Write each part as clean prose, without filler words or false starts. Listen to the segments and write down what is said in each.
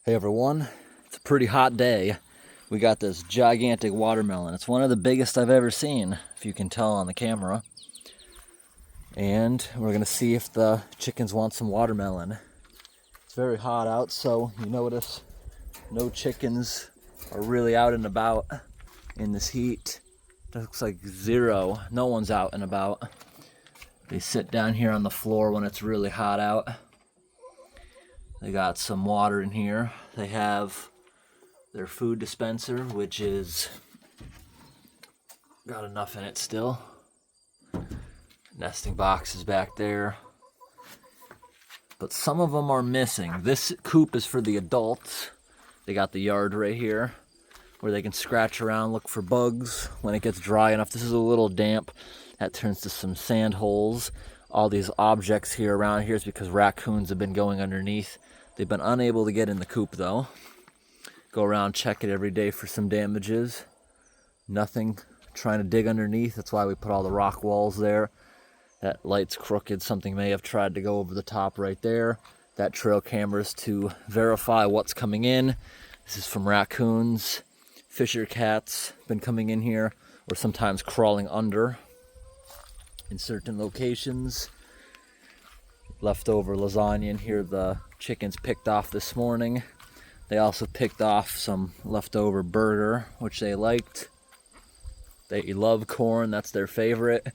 Hey everyone, it's a pretty hot day. We got this gigantic watermelon. It's one of the biggest I've ever seen, if you can tell on the camera. And we're gonna see if the chickens want some watermelon. It's very hot out, so you notice no chickens are really out and about in this heat. It looks like zero. No one's out and about. They sit down here on the floor when it's really hot out. They got some water in here. They have their food dispenser, which is got enough in it still. Nesting box is back there. But some of them are missing. This coop is for the adults. They got the yard right here where they can scratch around, look for bugs when it gets dry enough. This is a little damp. That turns to some sand holes. All these objects here around here is because raccoons have been going underneath. They've been unable to get in the coop though. Go around, check it every day for some damages. Nothing trying to dig underneath. That's why we put all the rock walls there. That light's crooked. Something may have tried to go over the top right there. That trail camera's to verify what's coming in. This is from raccoons. Fisher cats been coming in here, or sometimes crawling under in certain locations. Leftover lasagna in here the chickens picked off this morning. They also picked off some leftover burger, which they liked. They love corn, that's their favorite.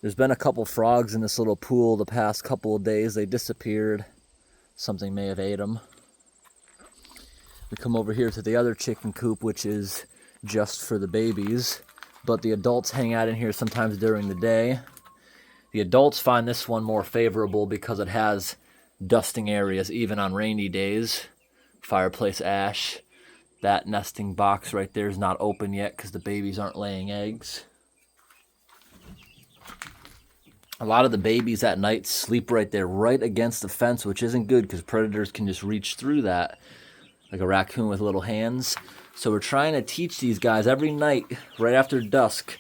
There's been a couple frogs in this little pool the past couple of days. They disappeared. Something may have ate them. We come over here to the other chicken coop, which is just for the babies. But the adults hang out in here sometimes during the day. The adults find this one more favorable because it has dusting areas even on rainy days. Fireplace ash. That nesting box right there is not open yet because the babies aren't laying eggs. A lot of the babies at night sleep right there, right against the fence, which isn't good because predators can just reach through that, like a raccoon with little hands. So we're trying to teach these guys every night, right after dusk.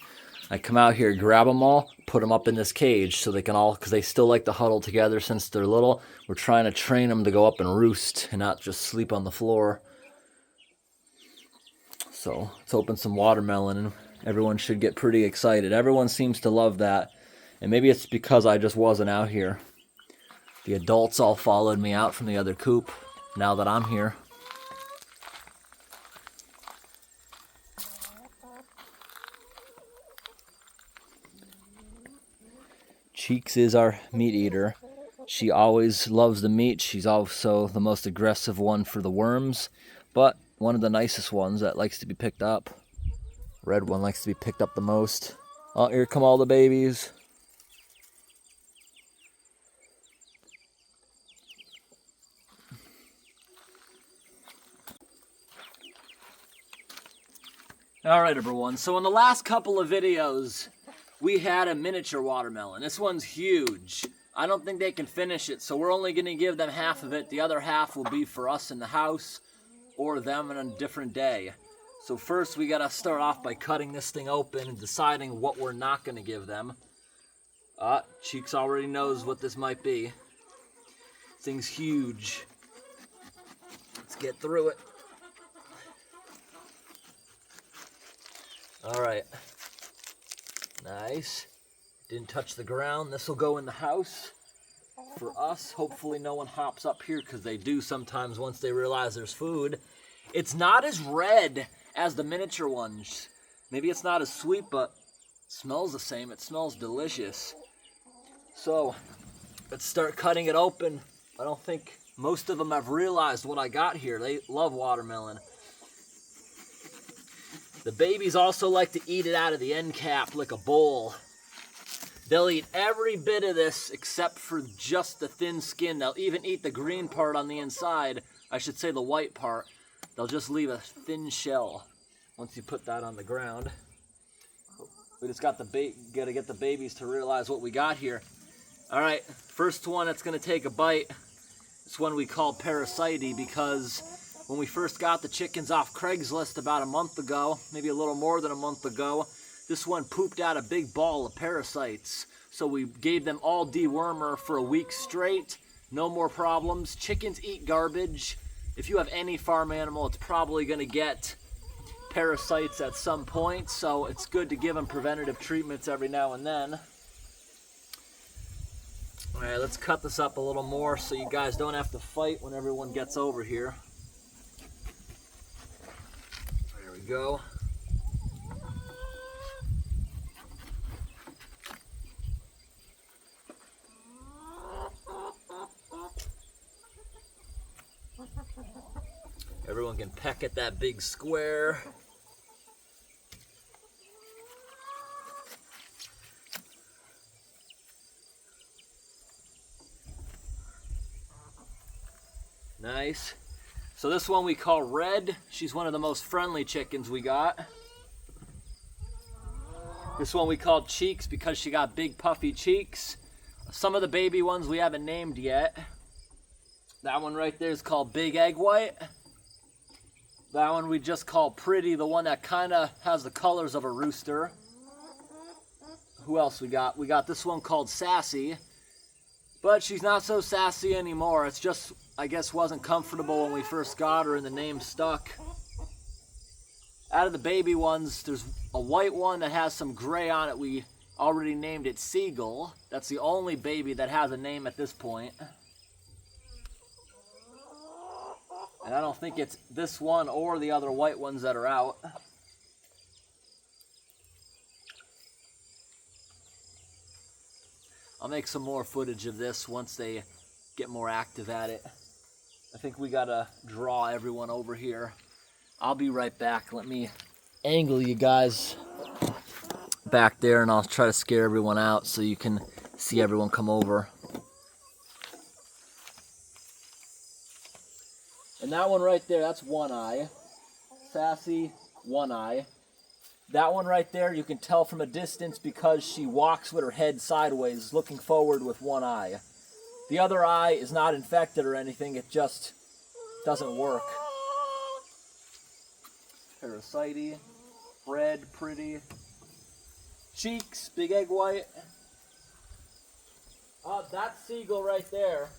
I come out here, grab them all, put them up in this cage so they can all, because they still like to huddle together since they're little. We're trying to train them to go up and roost and not just sleep on the floor. So let's open some watermelon and everyone should get pretty excited. Everyone seems to love that. And maybe it's because I just wasn't out here. The adults all followed me out from the other coop now that I'm here. Cheeks is our meat eater. She always loves the meat. She's also the most aggressive one for the worms, but one of the nicest ones that likes to be picked up. Red one likes to be picked up the most. Oh, here come all the babies. Alright everyone, so in the last couple of videos, we had a miniature watermelon. This one's huge. I don't think they can finish it, so we're only going to give them half of it. The other half will be for us in the house, or them on a different day. So first we got to start off by cutting this thing open and deciding what we're not going to give them. Cheeks already knows what this might be. Thing's huge. Let's get through it. Alright. Nice. Didn't touch the ground. This will go in the house for us. Hopefully no one hops up here because they do sometimes once they realize there's food. It's not as red as the miniature ones. Maybe it's not as sweet, but it smells the same. It smells delicious. So, let's start cutting it open. I don't think most of them have realized what I got here. They love watermelon. The babies also like to eat it out of the end cap like a bowl. They'll eat every bit of this except for just the thin skin. They'll even eat the green part on the inside. I should say the white part. They'll just leave a thin shell once you put that on the ground. We just got gotta get the babies to realize what we got here. Alright, first one that's gonna take a bite. This one we call Parasite because when we first got the chickens off Craigslist about a month ago, maybe a little more than a month ago, this one pooped out a big ball of parasites. So we gave them all dewormer for a week straight. No more problems. Chickens eat garbage. if you have any farm animal, it's probably going to get parasites at some point, so it's good to give them preventative treatments every now and then. All right, let's cut this up a little more so you guys don't have to fight when everyone gets over here. There we go. Everyone can peck at that big square. Nice. So this one we call Red. She's one of the most friendly chickens we got. This one we called Cheeks because she got big puffy cheeks. Some of the baby ones we haven't named yet. That one right there is called Big Egg White. That one we just call Pretty, the one that kind of has the colors of a rooster. Who else we got? We got this one called Sassy. But she's not so sassy anymore. It's just, I guess, wasn't comfortable when we first got her and the name stuck. Out of the baby ones, there's a white one that has some gray on it. We already named it Seagull. That's the only baby that has a name at this point. And I don't think it's this one or the other white ones that are out. I'll make some more footage of this once they get more active at it. I think we gotta draw everyone over here. I'll be right back. Let me angle you guys back there and I'll try to scare everyone out so you can see everyone come over. And that one right there, that's One Eye. Sassy, One Eye. That one right there, you can tell from a distance because she walks with her head sideways, looking forward with one eye. The other eye is not infected or anything, it just doesn't work. Parasite, Red, Pretty. Cheeks, Big Egg White. Oh, that's Seagull right there.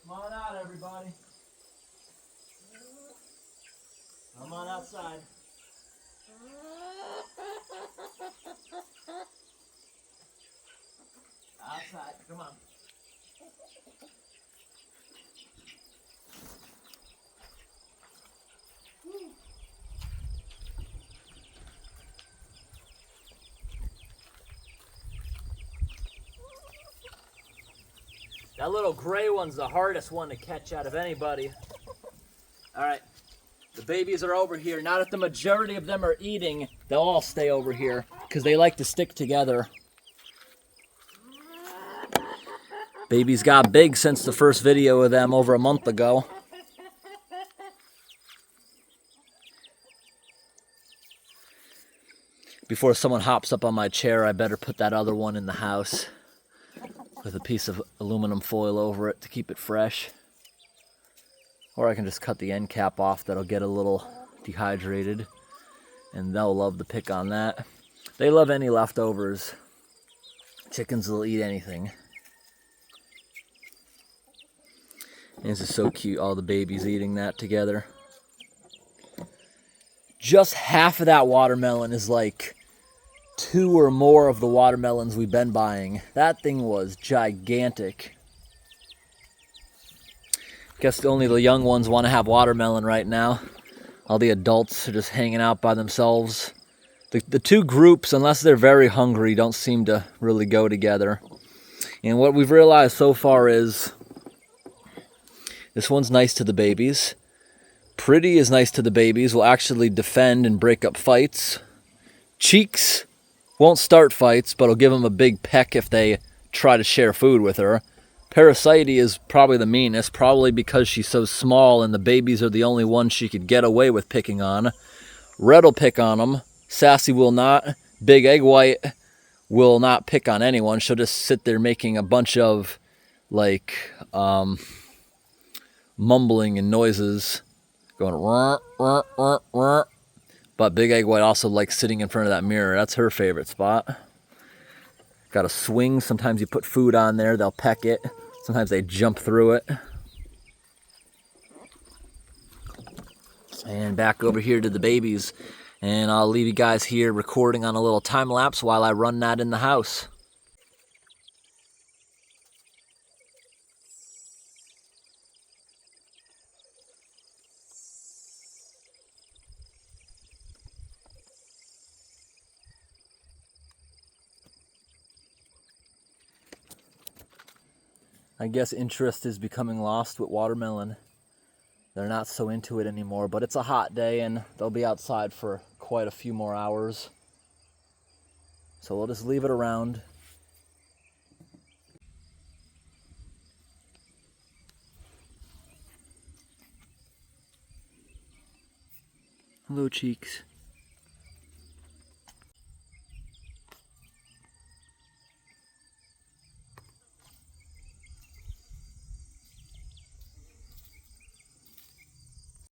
Come on out, everybody. Come on outside. Outside, come on. That little gray one's the hardest one to catch out of anybody. All right. The babies are over here. Now that the majority of them are eating, they'll all stay over here because they like to stick together. Babies got big since the first video of them over a month ago. Before someone hops up on my chair, I better put that other one in the house with a piece of aluminum foil over it to keep it fresh. Or I can just cut the end cap off. That'll get a little dehydrated. And they'll love to pick on that. They love any leftovers. Chickens will eat anything. And this is so cute, all the babies eating that together. Just half of that watermelon is like 2 or more of the watermelons we've been buying. That thing was gigantic. Guess only the young ones want to have watermelon right now. All the adults are just hanging out by themselves. The two groups, unless they're very hungry, don't seem to really go together. And what we've realized so far is this one's nice to the babies. Pretty is nice to the babies, will actually defend and break up fights. Cheeks won't start fights, but will give them a big peck if they try to share food with her. Parasite is probably the meanest, probably because she's so small and the babies are the only ones she could get away with picking on. Red will pick on them. Sassy will not. Big Egg White will not pick on anyone. She'll just sit there making a bunch of, like, mumbling and noises, going, rah, rah, rah, rah. But Big Egg White also likes sitting in front of that mirror. That's her favorite spot. Got a swing. Sometimes you put food on there, they'll peck it. Sometimes they jump through it. And back over here to the babies. And I'll leave you guys here recording on a little time lapse while I run that in the house. I guess interest is becoming lost with watermelon. They're not so into it anymore, but it's a hot day and they'll be outside for quite a few more hours. So we'll just leave it around. Hello, cheeks.